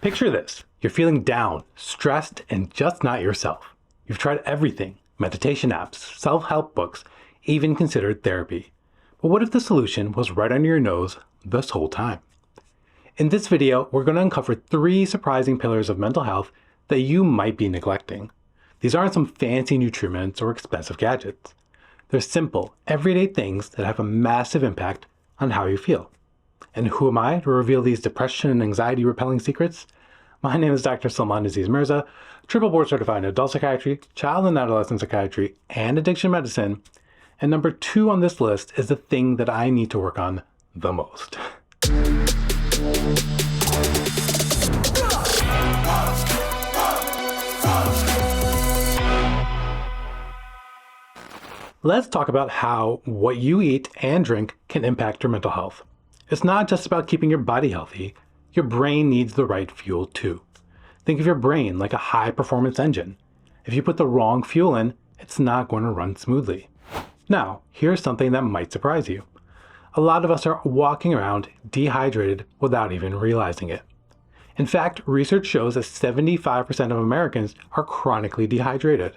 Picture this. You're feeling down, stressed, and just not yourself. You've tried everything, meditation apps, self-help books, even considered therapy. But what if the solution was right under your nose this whole time? In this video, we're going to uncover 3 surprising pillars of mental health that you might be neglecting. These aren't some fancy nutriments or expensive gadgets. They're simple, everyday things that have a massive impact on how you feel. And who am I to reveal these depression and anxiety repelling secrets? My name is Dr. Sulman Aziz Mirza, triple board certified in adult psychiatry, child and adolescent psychiatry, and addiction medicine. And number 2 on this list is the thing that I need to work on the most. Let's talk about how what you eat and drink can impact your mental health. It's not just about keeping your body healthy. Your brain needs the right fuel too. Think of your brain like a high-performance engine. If you put the wrong fuel in, it's not going to run smoothly. Now, here's something that might surprise you. A lot of us are walking around dehydrated without even realizing it. In fact, research shows that 75% of Americans are chronically dehydrated.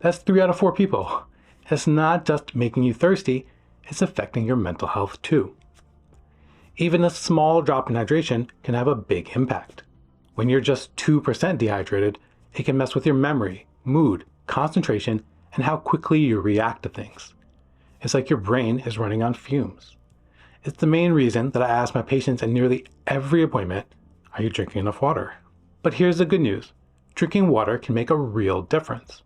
That's 3 out of 4 people. It's not just making you thirsty, it's affecting your mental health too. Even a small drop in hydration can have a big impact. When you're just 2% dehydrated, it can mess with your memory, mood, concentration, and how quickly you react to things. It's like your brain is running on fumes. It's the main reason that I ask my patients in nearly every appointment, are you drinking enough water? But here's the good news. Drinking water can make a real difference.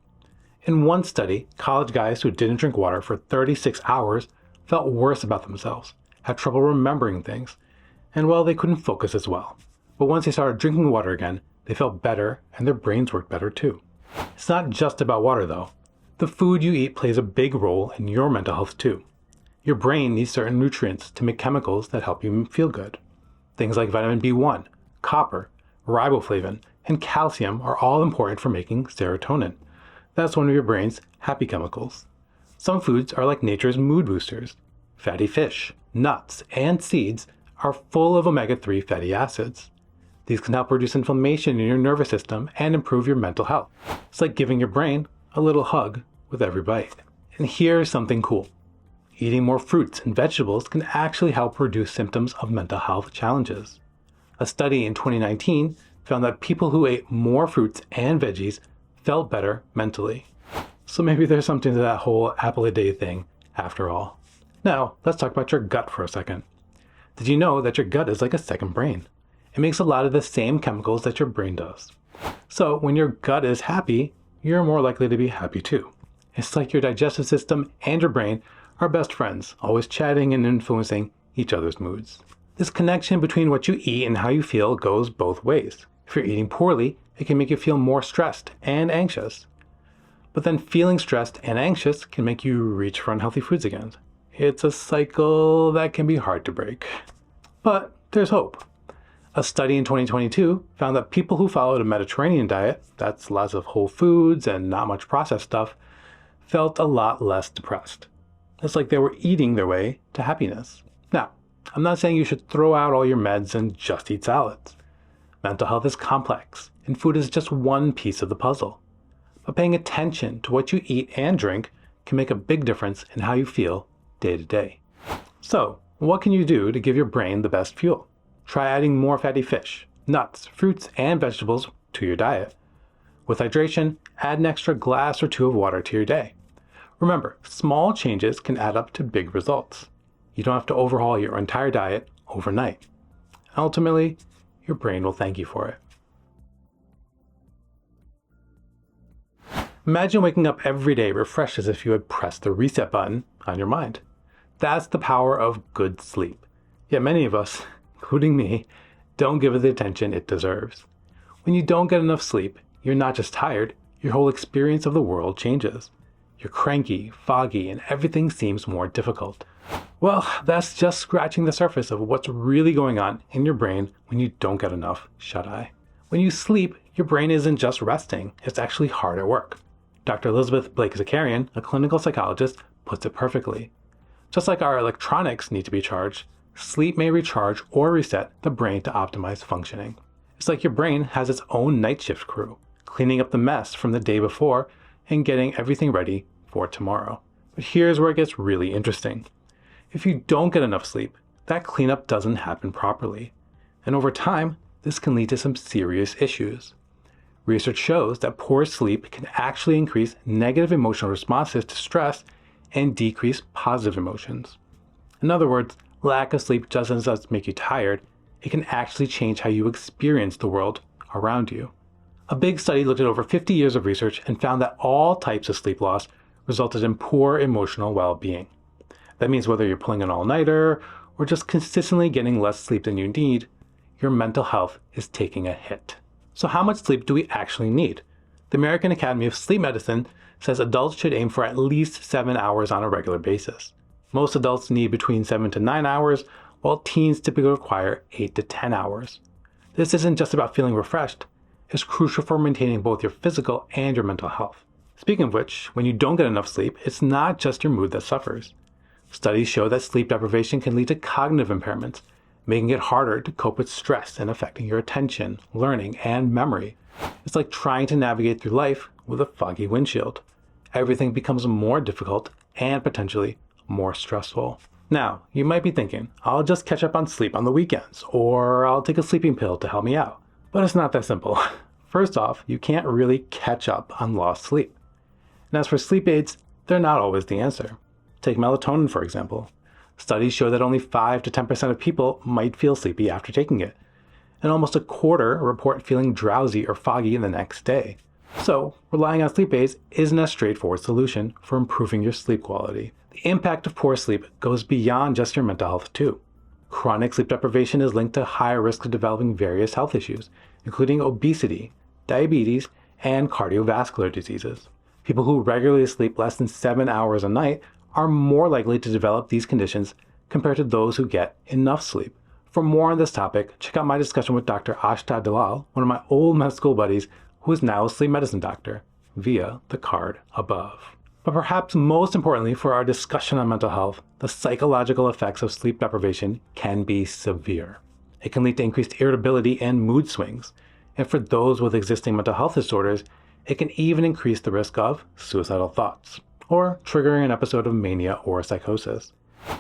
In one study, college guys who didn't drink water for 36 hours felt worse about themselves, had trouble remembering things, and well, they couldn't focus as well. But once they started drinking water again, they felt better and their brains worked better too. It's not just about water though. The food you eat plays a big role in your mental health too. Your brain needs certain nutrients to make chemicals that help you feel good. Things like vitamin B1, copper, riboflavin, and calcium are all important for making serotonin. That's one of your brain's happy chemicals. Some foods are like nature's mood boosters. Fatty fish, nuts, and seeds are full of omega-3 fatty acids. These can help reduce inflammation in your nervous system and improve your mental health. It's like giving your brain a little hug with every bite. And here's something cool. Eating more fruits and vegetables can actually help reduce symptoms of mental health challenges. A study in 2019 found that people who ate more fruits and veggies felt better mentally. So maybe there's something to that whole apple a day thing after all. Now, let's talk about your gut for a second. Did you know that your gut is like a second brain? It makes a lot of the same chemicals that your brain does. So when your gut is happy, you're more likely to be happy too. It's like your digestive system and your brain are best friends, always chatting and influencing each other's moods. This connection between what you eat and how you feel goes both ways. If you're eating poorly, it can make you feel more stressed and anxious. But then feeling stressed and anxious can make you reach for unhealthy foods again. It's a cycle that can be hard to break. But there's hope. A study in 2022 found that people who followed a Mediterranean diet, that's lots of whole foods and not much processed stuff, felt a lot less depressed. It's like they were eating their way to happiness. Now, I'm not saying you should throw out all your meds and just eat salads. Mental health is complex, and food is just one piece of the puzzle. But paying attention to what you eat and drink can make a big difference in how you feel day to day. So, what can you do to give your brain the best fuel? Try adding more fatty fish, nuts, fruits, and vegetables to your diet. With hydration, add an extra glass or 2 of water to your day. Remember, small changes can add up to big results. You don't have to overhaul your entire diet overnight. Ultimately, your brain will thank you for it. Imagine waking up every day refreshed as if you had pressed the reset button on your mind. That's the power of good sleep. Yet many of us, including me, don't give it the attention it deserves. When you don't get enough sleep, you're not just tired, your whole experience of the world changes. You're cranky, foggy, and everything seems more difficult. Well, that's just scratching the surface of what's really going on in your brain when you don't get enough shut-eye. When you sleep, your brain isn't just resting, it's actually hard at work. Dr. Elizabeth Blake-Zakarian, a clinical psychologist, puts it perfectly. Just like our electronics need to be charged, sleep may recharge or reset the brain to optimize functioning. It's like your brain has its own night shift crew, cleaning up the mess from the day before and getting everything ready for tomorrow. But here's where it gets really interesting. If you don't get enough sleep, that cleanup doesn't happen properly. And over time, this can lead to some serious issues. Research shows that poor sleep can actually increase negative emotional responses to stress and decrease positive emotions. In other words, lack of sleep doesn't just make you tired, it can actually change how you experience the world around you. A big study looked at over 50 years of research and found that all types of sleep loss resulted in poor emotional well-being. That means whether you're pulling an all-nighter or just consistently getting less sleep than you need, your mental health is taking a hit. So how much sleep do we actually need? The American Academy of Sleep Medicine says adults should aim for at least 7 hours on a regular basis. Most adults need between 7 to 9 hours, while teens typically require 8 to 10 hours. This isn't just about feeling refreshed, it's crucial for maintaining both your physical and your mental health. Speaking of which, when you don't get enough sleep, it's not just your mood that suffers. Studies show that sleep deprivation can lead to cognitive impairments, making it harder to cope with stress and affecting your attention, learning, and memory. It's like trying to navigate through life with a foggy windshield. Everything becomes more difficult and potentially more stressful. Now, you might be thinking, I'll just catch up on sleep on the weekends, or I'll take a sleeping pill to help me out. But it's not that simple. First off, you can't really catch up on lost sleep. And as for sleep aids, they're not always the answer. Take melatonin, for example. Studies show that only 5 to 10% of people might feel sleepy after taking it, and almost a quarter report feeling drowsy or foggy the next day. So, relying on sleep aids isn't a straightforward solution for improving your sleep quality. The impact of poor sleep goes beyond just your mental health too. Chronic sleep deprivation is linked to higher risk of developing various health issues, including obesity, diabetes, and cardiovascular diseases. People who regularly sleep less than 7 hours a night are more likely to develop these conditions compared to those who get enough sleep. For more on this topic, check out my discussion with Dr. Ashtad Dalal, one of my old med school buddies who is now a sleep medicine doctor, via the card above. But perhaps most importantly for our discussion on mental health, the psychological effects of sleep deprivation can be severe. It can lead to increased irritability and mood swings, and for those with existing mental health disorders, it can even increase the risk of suicidal thoughts, or triggering an episode of mania or psychosis.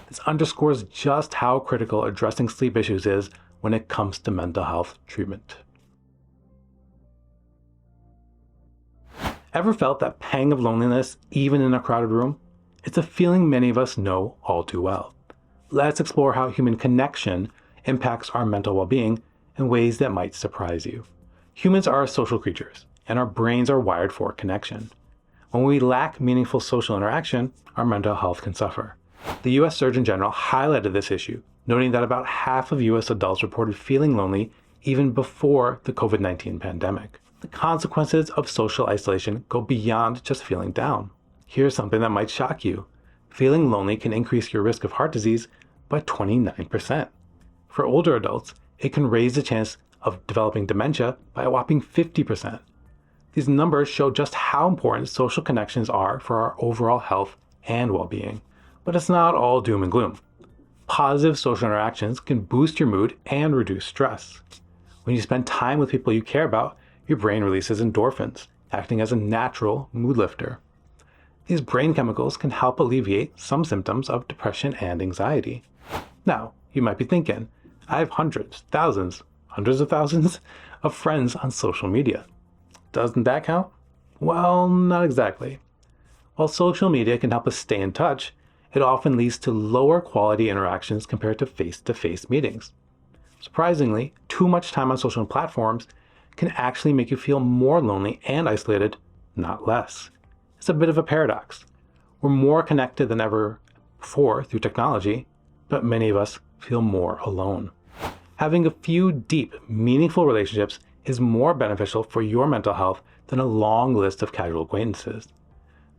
This underscores just how critical addressing sleep issues is when it comes to mental health treatment. Ever felt that pang of loneliness even in a crowded room? It's a feeling many of us know all too well. Let's explore how human connection impacts our mental well-being in ways that might surprise you. Humans are social creatures, and our brains are wired for connection. When we lack meaningful social interaction, our mental health can suffer. The U.S. Surgeon General highlighted this issue, noting that about half of U.S. adults reported feeling lonely even before the COVID-19 pandemic. The consequences of social isolation go beyond just feeling down. Here's something that might shock you. Feeling lonely can increase your risk of heart disease by 29%. For older adults, it can raise the chance of developing dementia by a whopping 50%. These numbers show just how important social connections are for our overall health and well-being. But it's not all doom and gloom. Positive social interactions can boost your mood and reduce stress. When you spend time with people you care about, your brain releases endorphins, acting as a natural mood lifter. These brain chemicals can help alleviate some symptoms of depression and anxiety. Now, you might be thinking, I have hundreds, thousands, hundreds of thousands of friends on social media. Doesn't that count? Well, not exactly. While social media can help us stay in touch, it often leads to lower quality interactions compared to face-to-face meetings. Surprisingly, too much time on social platforms can actually make you feel more lonely and isolated, not less. It's a bit of a paradox. We're more connected than ever before through technology, but many of us feel more alone. Having a few deep, meaningful relationships is more beneficial for your mental health than a long list of casual acquaintances.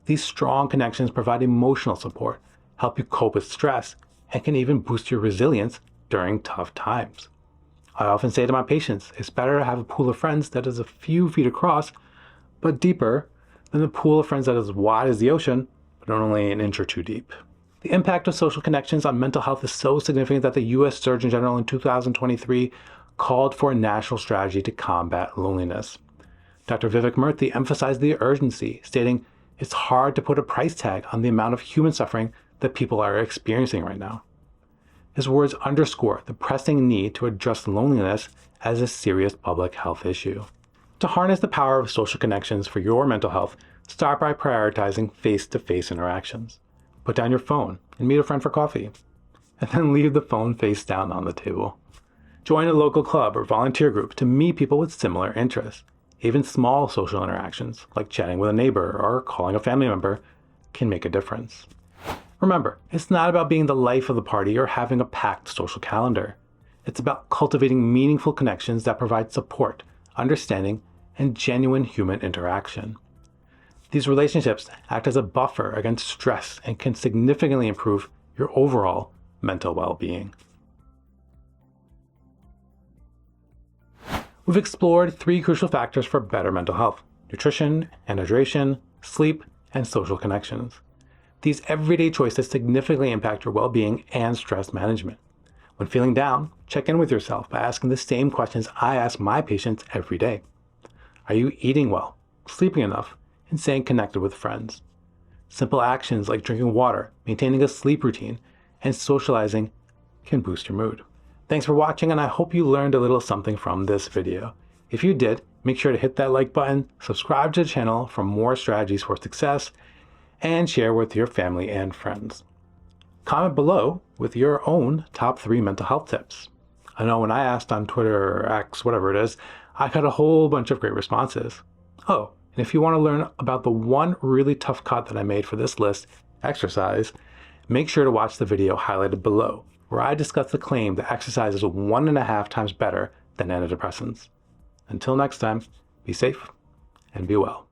These strong connections provide emotional support, help you cope with stress, and can even boost your resilience during tough times. I often say to my patients, it's better to have a pool of friends that is a few feet across, but deeper, than a pool of friends that is as wide as the ocean, but only an inch or two deep. The impact of social connections on mental health is so significant that the U.S. Surgeon General in 2023 called for a national strategy to combat loneliness. Dr. 𝒉𝒂𝒂𝒂 emphasized the urgency, stating, "It's hard to put a price tag on the amount of human suffering that people are experiencing right now." His words underscore the pressing need to address loneliness as a serious public health issue. To harness the power of social connections for your mental health, start by prioritizing face-to-face interactions. Put down your phone and meet a friend for coffee, and then leave the phone face down on the table. Join a local club or volunteer group to meet people with similar interests. Even small social interactions, like chatting with a neighbor or calling a family member, can make a difference. Remember, it's not about being the life of the party or having a packed social calendar. It's about cultivating meaningful connections that provide support, understanding, and genuine human interaction. These relationships act as a buffer against stress and can significantly improve your overall mental well-being. We've explored 3 crucial factors for better mental health: nutrition and hydration, sleep, and social connections. These everyday choices significantly impact your well-being and stress management. When feeling down, check in with yourself by asking the same questions I ask my patients every day. Are you eating well, sleeping enough, and staying connected with friends? Simple actions like drinking water, maintaining a sleep routine, and socializing can boost your mood. Thanks for watching, and I hope you learned a little something from this video. If you did, make sure to hit that like button, subscribe to the channel for more strategies for success, and share with your family and friends. Comment below with your own top 3 mental health tips. I know when I asked on Twitter or X, whatever it is, I got a whole bunch of great responses. Oh, and if you want to learn about the one really tough cut that I made for this list, exercise, make sure to watch the video highlighted below, where I discuss the claim that exercise is 1.5 times better than antidepressants. Until next time, be safe and be well.